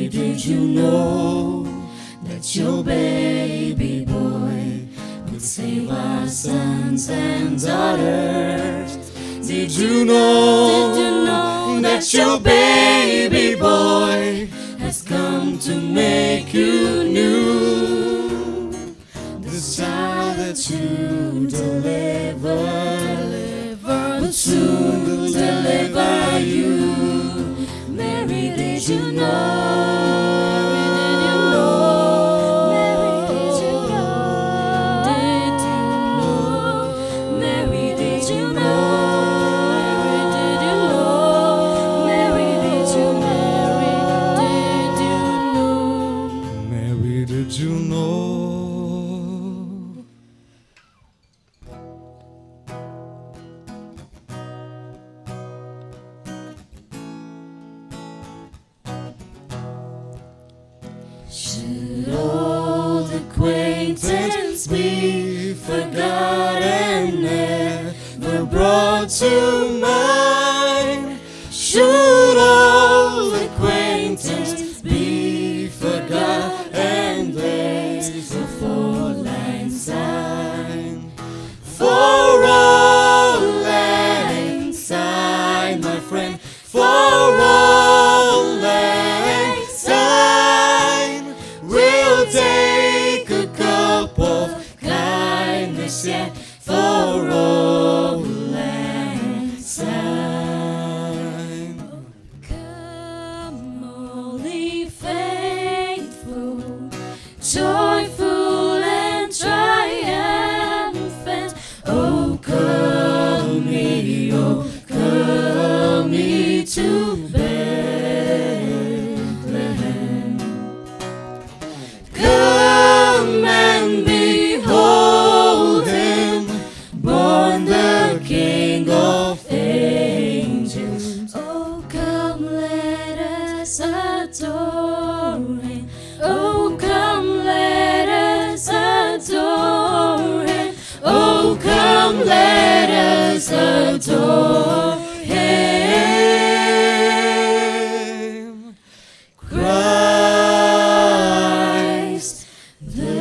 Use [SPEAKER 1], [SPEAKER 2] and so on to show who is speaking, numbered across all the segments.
[SPEAKER 1] Mary, did you know that your baby boy would save our sons and daughters? Did you know that your baby boy has come to make you new? The child that you deliver will soon deliver you. Mary, did you know? Should old acquaintance be forgotten, never brought to mind? Should old acquaintance be forgotten, there's a four-line sign. For old lang syne, my friend, for old lang syne, we'll take a cup of kindness yet for old lang syne. Come, all ye faithful, joyful and triumphant. Oh, come ye to Bethlehem. Come and behold him, born the King of angels. Oh, come, let us adore him. Oh, come, let us adore him. Oh, come, let us adore him. Christ the Lord.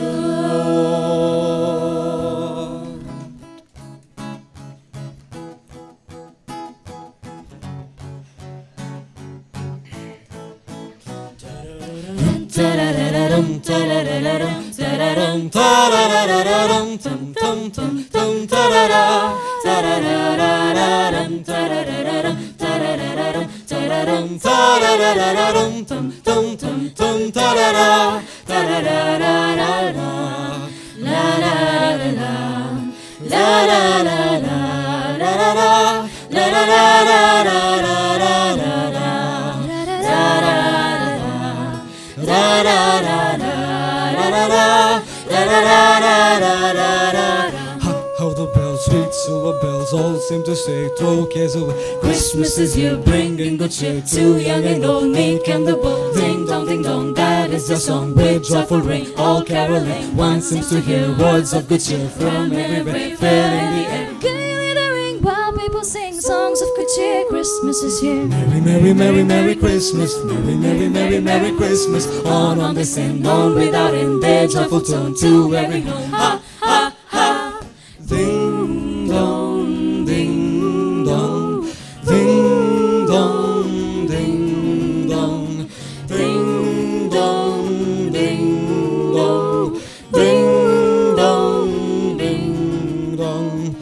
[SPEAKER 2] How the bells, sweet silver bells, all seem to say, throw cares away.
[SPEAKER 1] Christmas is here, bringing good cheer to young and old, meek and the bold. Ding dong, that is the song with joyful ring, all caroling. One seems to hear words of good cheer from every breath in the air.
[SPEAKER 3] Gaily the ring while people sing songs of good cheer. Christmas is here.
[SPEAKER 2] Merry, merry, merry, merry Christmas. Merry, merry, merry, merry Christmas.
[SPEAKER 1] On they sing, on without end, their joyful tone to every home. Ha, ha, ha.
[SPEAKER 2] Ding dong, ding dong, ding dong, ding dong,
[SPEAKER 1] Ding dong, ding dong,
[SPEAKER 2] ding dong, ding dong.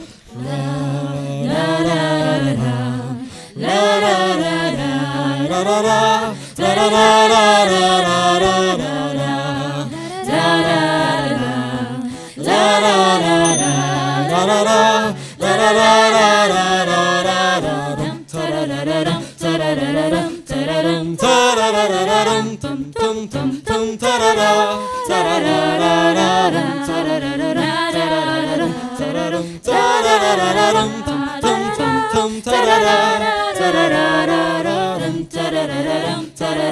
[SPEAKER 1] la la la la la la la la la la la la la la la